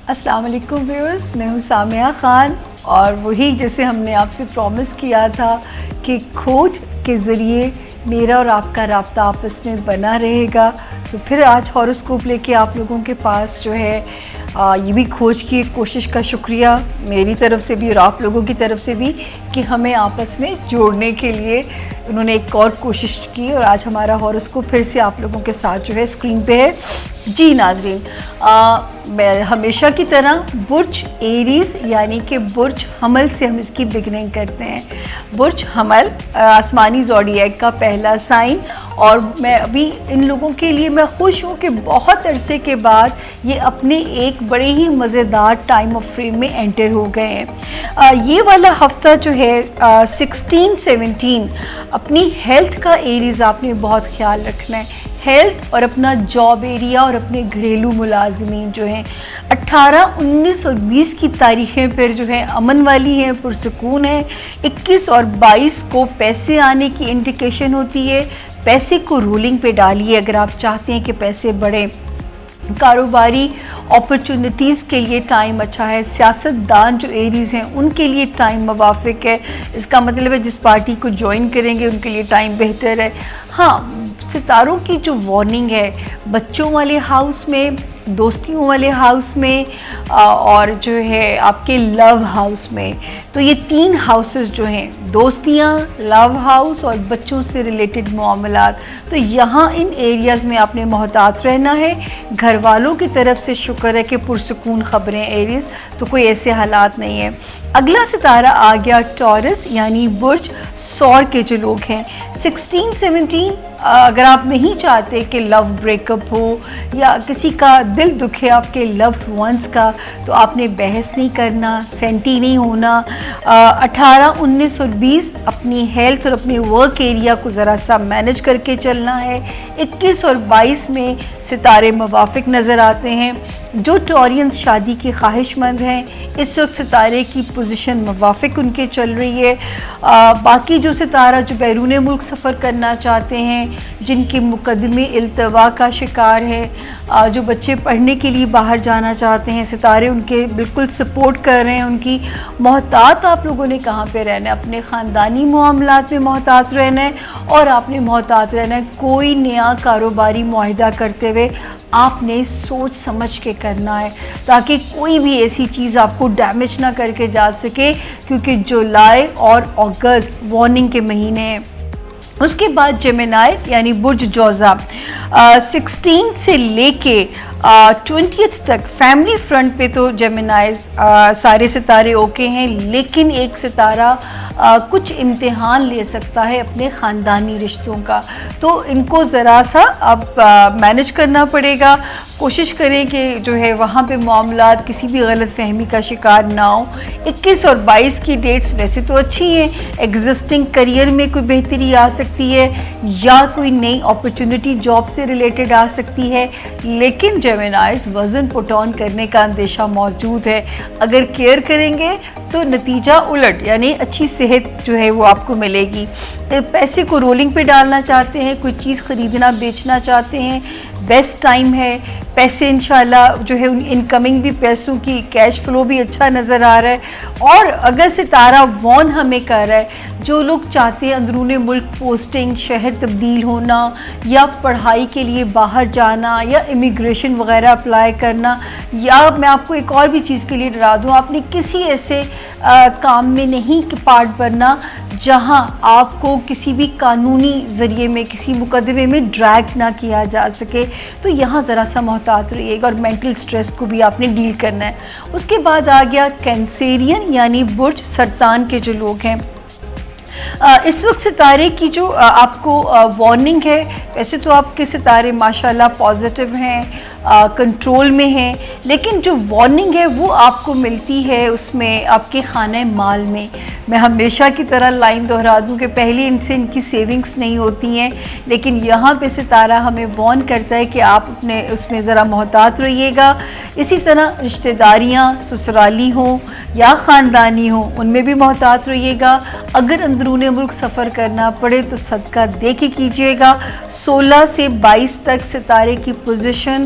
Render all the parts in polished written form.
السلام علیکم ویورز، میں ہوں سامیہ خان، اور وہی جیسے ہم نے آپ سے پرومس کیا تھا کہ کھوج کے ذریعے میرا اور آپ کا رابطہ آپس میں بنا رہے گا، تو پھر آج ہاروسکوپ لے کے آپ لوگوں کے پاس جو ہے یہ بھی کھوج کی ایک کوشش کا شکریہ میری طرف سے بھی اور آپ لوگوں کی طرف سے بھی کہ ہمیں آپس میں جوڑنے کے لیے انہوں نے ایک اور کوشش کی، اور آج ہمارا ہاروسکوپ پھر سے آپ لوگوں کے ساتھ جو ہے اسکرین پہ ہے۔ جی ناظرین، میں ہمیشہ کی طرح برج ایریز یعنی کہ برج حمل سے ہم اس کی بگننگ کرتے ہیں۔ برج حمل آسمانی زوڈیاک کا پہلا سائن، اور میں ابھی ان لوگوں کے لیے میں خوش ہوں کہ بہت عرصے کے بعد یہ اپنے ایک بڑے ہی مزیدار ٹائم آف فریم میں انٹر ہو گئے ہیں۔ یہ والا ہفتہ جو ہے 16-17 اپنی ہیلتھ کا ایریز آپ نے بہت خیال رکھنا ہے، ہیلتھ اور اپنا جاب ایریا اور اپنے گھریلو ملازمین جو ہیں۔ 18، 19 اور 20 کی تاریخیں پھر جو ہیں امن والی ہیں، پرسکون ہیں۔ 21 اور 22 کو پیسے آنے کی انڈیکیشن ہوتی ہے، پیسے کو رولنگ پہ ڈالیے اگر آپ چاہتے ہیں کہ پیسے بڑھیں۔ کاروباری اپرچونٹیز کے لیے ٹائم اچھا ہے، سیاستدان جو ایریز ہیں ان کے لیے ٹائم موافق ہے، اس کا مطلب ہے جس پارٹی کو جوائن کریں گے ان کے لیے ٹائم بہتر ہے۔ ہاں، ستاروں کی جو وارننگ ہے بچوں والے ہاؤس میں، دوستیوں والے ہاؤس میں، اور جو ہے آپ کے لو ہاؤس میں، تو یہ 3 ہاؤسز جو ہیں، دوستیاں، لو ہاؤس اور بچوں سے ریلیٹڈ معاملات، تو یہاں ان ایریاز میں آپ نے محتاط رہنا ہے۔ گھر والوں کی طرف سے شکر ہے کہ پرسکون خبریں ایریز، تو کوئی ایسے حالات نہیں ہیں۔ اگلا ستارہ آ گیا ٹورس یعنی برج سور کے جو لوگ ہیں۔ 16-17 اگر آپ نہیں چاہتے کہ لو بریک اپ ہو یا کسی کا دل دکھے آپ کے لوڈ ونس کا، تو آپ نے بحث نہیں کرنا، سینٹی نہیں ہونا۔ 18، 19 اور 20 اپنی ہیلتھ اور اپنے ورک ایریا کو ذرا سا مینج کر کے چلنا ہے۔ 21 اور 22 میں ستارے موافق نظر آتے ہیں۔ جو ٹورینز شادی کی خواہش مند ہیں اس وقت ستارے کی پوزیشن موافق ان کے چل رہی ہے۔ باقی جو ستارہ جو بیرون ملک سفر کرنا چاہتے ہیں، جن کے مقدمے التوا کا شکار ہے، جو بچے پڑھنے کے لیے باہر جانا چاہتے ہیں، ستارے ان کے بالکل سپورٹ کر رہے ہیں ان کی۔ محتاط آپ لوگوں نے کہاں پہ رہنا ہے؟ اپنے خاندانی معاملات میں محتاط رہنا ہے، اور آپ نے محتاط رہنا ہے کوئی نیا کاروباری معاہدہ کرتے ہوئے آپ نے سوچ سمجھ کے کرنا ہے، تاکہ کوئی بھی ایسی چیز آپ کو ڈیمیج نہ کر کے جا سکے، کیونکہ جولائی اور اگست وارننگ کے مہینے ہیں۔ اس کے بعد جیمنائی یعنی برج جوزا 16 سے لے کے 20 تک فیملی فرنٹ پہ تو جیمنائز سارے ستارے اوکے ہیں، لیکن ایک ستارہ کچھ امتحان لے سکتا ہے اپنے خاندانی رشتوں کا، تو ان کو ذرا سا اب مینج کرنا پڑے گا۔ کوشش کریں کہ جو ہے وہاں پہ معاملات کسی بھی غلط فہمی کا شکار نہ ہو۔ 21 اور 22 کی ڈیٹس ویسے تو اچھی ہیں، ایگزسٹنگ کریئر میں کوئی بہتری آ سکتی ہے یا کوئی نئی اپرچونٹی جاب سے ریلیٹڈ آ سکتی ہے، لیکن جیمنائز وزن پٹ آن کرنے کا اندیشہ موجود ہے۔ اگر کیئر کریں گے تو نتیجہ الٹ یعنی اچھی صحت جو ہے وہ آپ کو ملے گی۔ پیسے کو رولنگ پہ ڈالنا چاہتے ہیں، کوئی چیز خریدنا بیچنا چاہتے ہیں، بیسٹ ٹائم ہے۔ پیسے انشاءاللہ جو ہے انکمنگ بھی پیسوں کی کیش فلو بھی اچھا نظر آ رہا ہے۔ اور اگر ستارہ وارن ہمیں کر رہا ہے، جو لوگ چاہتے ہیں اندرون ملک پوسٹنگ، شہر تبدیل ہونا یا پڑھائی کے لیے باہر جانا یا امیگریشن وغیرہ اپلائی کرنا، یا میں آپ کو ایک اور بھی چیز کے لیے ڈرا دوں، آپ نے کسی ایسے کام میں نہیں پارٹ بننا جہاں آپ کو کسی بھی قانونی ذریعے میں کسی مقدمے میں ڈریگ نہ کیا جا سکے، تو یہاں ذرا سا محتاط رہیے گا، اور مینٹل سٹریس کو بھی آپ نے ڈیل کرنا ہے۔ اس کے بعد آ گیا کینسیرین یعنی برج سرطان کے جو لوگ ہیں۔ اس وقت ستارے کی جو آپ کو وارننگ ہے، ویسے تو آپ کے ستارے ماشاءاللہ پازیٹیو ہیں، کنٹرول میں ہیں، لیکن جو وارننگ ہے وہ آپ کو ملتی ہے اس میں آپ کے خانہ مال میں۔ میں ہمیشہ کی طرح لائن دہرا دوں کہ پہلے ان سے ان کی سیونگز نہیں ہوتی ہیں، لیکن یہاں پہ ستارہ ہمیں وارن کرتا ہے کہ آپ اپنے اس میں ذرا محتاط رہیے گا۔ اسی طرح رشتہ داریاں سسرالی ہوں یا خاندانی ہوں ان میں بھی محتاط رہیے گا۔ اگر اندرون ملک سفر کرنا پڑے تو صدقہ دے کے کیجیے گا۔ 16 سے 22 تک ستارے کی پوزیشن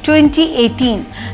2018,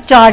4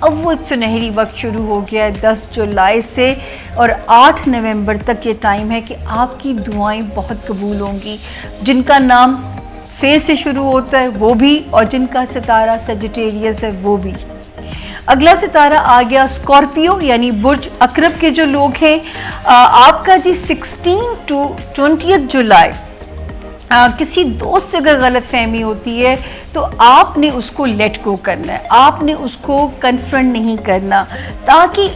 اب وہ ایک سنہری وقت شروع ہو گیا ہے 10 جولائی سے اور 8 نومبر تک یہ ٹائم ہے کہ آپ کی دعائیں بہت قبول ہوں گی. جن کا نام فے سے شروع ہوتا ہے وہ بھی, اور جن کا ستارہ سیجیٹیریس ہے وہ بھی. اگلا ستارہ آ گیا اسکارپیو یعنی برج عقرب کے جو لوگ ہیں. آپ کا جی 16 to 20 جولائی کسی دوست سے اگر غلط فہمی ہوتی ہے تو آپ نے اس کو لیٹ گو کرنا ہے, آپ نے اس کو کنفرنٹ نہیں کرنا, تاکہ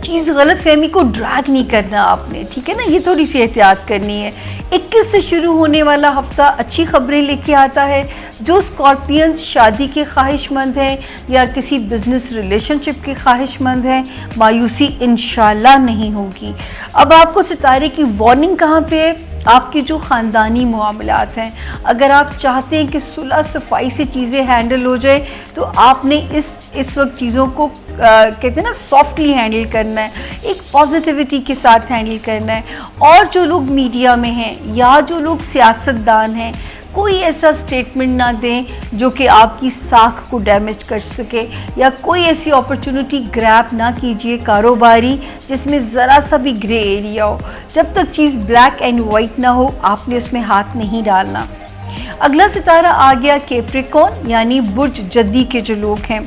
چیز غلط فہمی کو ڈریگ نہیں کرنا آپ نے, ٹھیک ہے نا. یہ تھوڑی سی احتیاط کرنی ہے. 21 سے شروع ہونے والا ہفتہ اچھی خبریں لے کے آتا ہے. جو اسکارپینز شادی کے خواہش مند ہیں یا کسی بزنس ریلیشن شپ کے خواہش مند ہیں, مایوسی انشاءاللہ نہیں ہوگی. اب آپ کو ستارے کی وارننگ کہاں پہ ہے؟ آپ کے جو خاندانی معاملات ہیں, اگر آپ چاہتے ہیں کہ صلح صفائی سے چیزیں ہینڈل ہو جائے تو آپ نے اس وقت چیزوں کو کہتے ہیں نا سافٹلی ہینڈل کرنا ہے, ایک پازیٹیوٹی کے ساتھ ہینڈل کرنا ہے. اور جو لوگ میڈیا میں ہیں یا جو لوگ سیاستدان ہیں, کوئی ایسا سٹیٹمنٹ نہ دیں جو کہ آپ کی ساکھ کو ڈیمیج کر سکے, یا کوئی ایسی اپرچونٹی گریب نہ کیجئے کاروباری جس میں ذرا سا بھی گرے ایریا ہو. جب تک چیز بلیک اینڈ وائٹ نہ ہو آپ نے اس میں ہاتھ نہیں ڈالنا. اگلا ستارہ آ گیا کیپریکون یعنی برج جدی کے جو لوگ ہیں.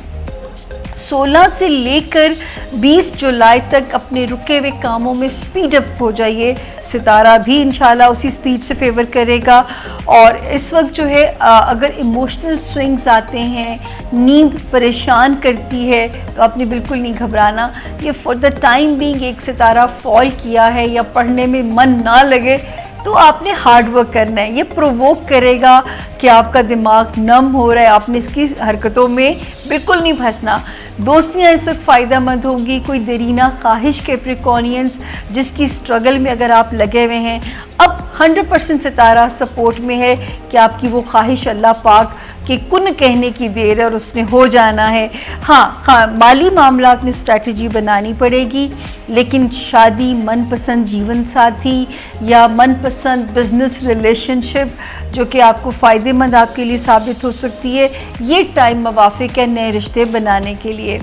16 سے لے کر 20 جولائی تک اپنے رکے ہوئے کاموں میں سپیڈ اپ ہو جائیے. ستارہ بھی انشاءاللہ اسی سپیڈ سے فیور کرے گا. اور اس وقت جو ہے اگر ایموشنل سوئنگز آتے ہیں, نیند پریشان کرتی ہے, تو آپ نے بالکل نہیں گھبرانا. یہ فار دا ٹائم بینگ ایک ستارہ فال کیا ہے یا پڑھنے میں من نہ لگے تو آپ نے ہارڈ ورک کرنا ہے. یہ پرووک کرے گا کہ آپ کا دماغ نم ہو رہا ہے, آپ نے اس کی حرکتوں میں بالکل نہیں پھنسنا. دوستیاں اس وقت فائدہ مند ہوں گی. کوئی دیرینہ خواہش کیپریکونینز جس کی سٹرگل میں اگر آپ لگے ہوئے ہیں, اب 100% ستارہ سپورٹ میں ہے کہ آپ کی وہ خواہش اللہ پاک کہ کن کہنے کی دیر ہے اور اس نے ہو جانا ہے. ہاں مالی معاملات میں اسٹریٹجی بنانی پڑے گی, لیکن شادی, من پسند جیون ساتھی یا من پسند بزنس ریلیشن شپ جو کہ آپ کو فائدہ مند آپ کے لیے ثابت ہو سکتی ہے, یہ ٹائم موافق ہے نئے رشتے بنانے کے لیے.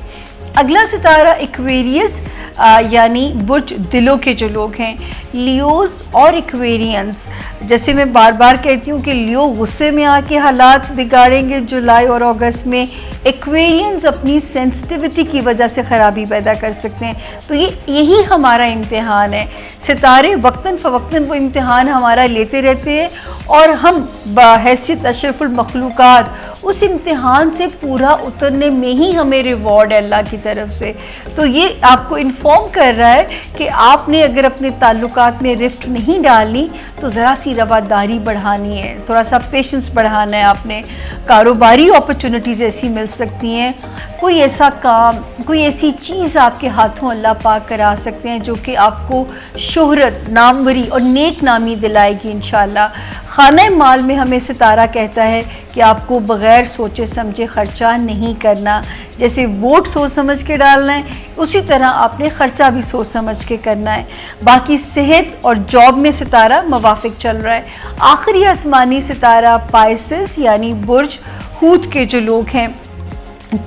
اگلا ستارہ ایکویریس یعنی برج دلوں کے جو لوگ ہیں. لیوز اور ایکویرینز, جیسے میں بار بار کہتی ہوں کہ لیو غصے میں آ کے حالات بگاڑیں گے جولائی اور اگست میں, ایکویرینز اپنی سینسٹیوٹی کی وجہ سے خرابی پیدا کر سکتے ہیں. تو یہی ہمارا امتحان ہے. ستارے وقتاً فوقتاً وہ امتحان ہمارا لیتے رہتے ہیں اور ہم بحیثیت اشرف المخلوقات اس امتحان سے پورا اترنے میں ہی ہمیں ریوارڈ ہے اللہ کی طرف سے. تو یہ آپ کو انفارم کر رہا ہے کہ آپ نے اگر اپنے تعلقات میں رفٹ نہیں ڈالنی تو ذرا سی رواداری بڑھانی ہے, تھوڑا سا پیشنس بڑھانا ہے آپ نے. کاروباری اپرچونٹیز ایسی مل سکتی ہیں, کوئی ایسا کام, کوئی ایسی چیز آپ کے ہاتھوں اللہ پاک کرا سکتے ہیں جو کہ آپ کو شہرت, ناموری اور نیک نامی دلائے گی انشاءاللہ. خانہ مال میں ہمیں ستارہ کہتا ہے کہ آپ کو بغیر سوچے سمجھے خرچہ نہیں کرنا. جیسے ووٹ سوچ سمجھ کے ڈالنا ہے, اسی طرح آپ نے خرچہ بھی سوچ سمجھ کے کرنا ہے. باقی صحت اور جاب میں ستارہ موافق چل رہا ہے. آخری آسمانی ستارہ پائسس یعنی برج حوت کے جو لوگ ہیں.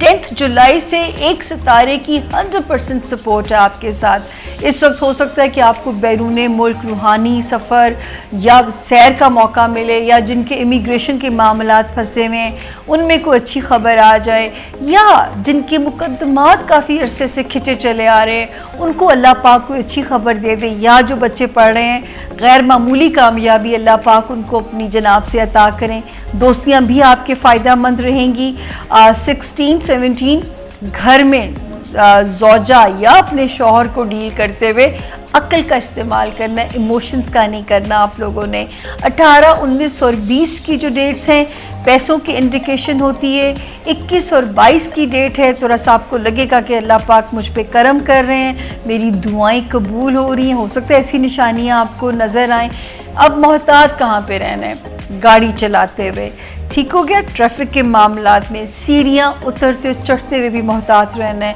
10 جولائی سے ایک ستارے کی 100% سپورٹ ہے آپ کے ساتھ. اس وقت ہو سکتا ہے کہ آپ کو بیرون ملک روحانی سفر یا سیر کا موقع ملے, یا جن کے امیگریشن کے معاملات پھنسے ہوئے ہیں ان میں کوئی اچھی خبر آ جائے, یا جن کے مقدمات کافی عرصے سے کھچے چلے آ رہے ہیں ان کو اللہ پاک کوئی اچھی خبر دے دے, یا جو بچے پڑھ رہے ہیں غیر معمولی کامیابی اللہ پاک ان کو اپنی جناب سے عطا کریں. دوستیاں بھی آپ کے فائدہ مند رہیں گی. 16-17 گھر میں زوجہ یا اپنے شوہر کو ڈیل کرتے ہوئے عقل کا استعمال کرنا ہے, ایموشنز کا نہیں کرنا آپ لوگوں نے. 18, 19 اور 20 کی جو ڈیٹس ہیں پیسوں کی انڈیکیشن ہوتی ہے. 21 اور 22 کی ڈیٹ ہے, تھوڑا سا آپ کو لگے گا کہ اللہ پاک مجھ پہ کرم کر رہے ہیں, میری دعائیں قبول ہو رہی ہیں, ہو سکتا ہے ایسی نشانیاں آپ کو نظر آئیں. اب محتاط کہاں پہ رہنا ہے؟ گاڑی چلاتے ہوئے, ٹھیک ہو گیا. ٹریفک کے معاملات میں سیڑھیاں اترتے اور چڑھتے ہوئے بھی محتاط رہنا ہے.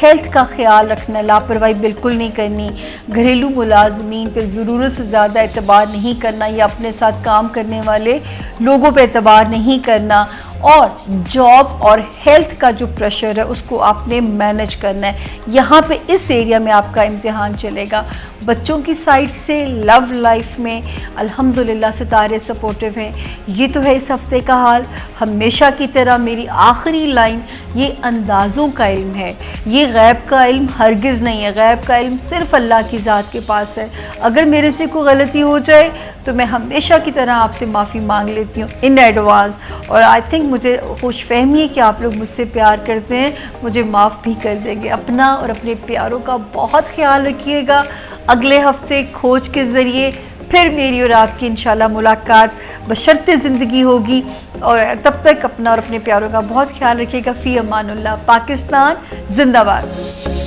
ہیلتھ کا خیال رکھنا ہے, لاپرواہی بالکل نہیں کرنی. گھریلو ملازمین پہ ضرورت سے زیادہ اعتبار نہیں کرنا, یا اپنے ساتھ کام کرنے والے لوگوں پہ اعتبار نہیں کرنا. اور جاب اور ہیلتھ کا جو پریشر ہے اس کو آپ نے مینیج کرنا ہے. یہاں پہ اس ایریا میں آپ کا امتحان چلے گا. بچوں کی سائڈ سے لو لائف میں الحمدللہ ستارے سپورٹیو ہیں. یہ تو ہے اس ہفتے کا حال. ہمیشہ کی طرح میری آخری لائن یہ اندازوں کا علم ہے. یہ غیب کا علم ہرگز نہیں ہے. غیب کا علم صرف اللہ کی ذات کے پاس ہے. اگر میرے سے کوئی غلطی ہو جائے تو میں ہمیشہ کی طرح آپ سے معافی مانگ لیتی ہوں ان ایڈوانس. اور آئی تھنک مجھے خوش فہمی ہے کہ آپ لوگ مجھ سے پیار کرتے ہیں, مجھے معاف بھی کر دیں گے. اپنا اور اپنے پیاروں کا بہت خیال رکھیے گا. اگلے ہفتے کھوج کے ذریعے پھر میری اور آپ کی انشاءاللہ ملاقات بشرط زندگی ہوگی. اور تب تک اپنا اور اپنے پیاروں کا بہت خیال رکھیے گا. فی امان اللہ. پاکستان زندہ باد.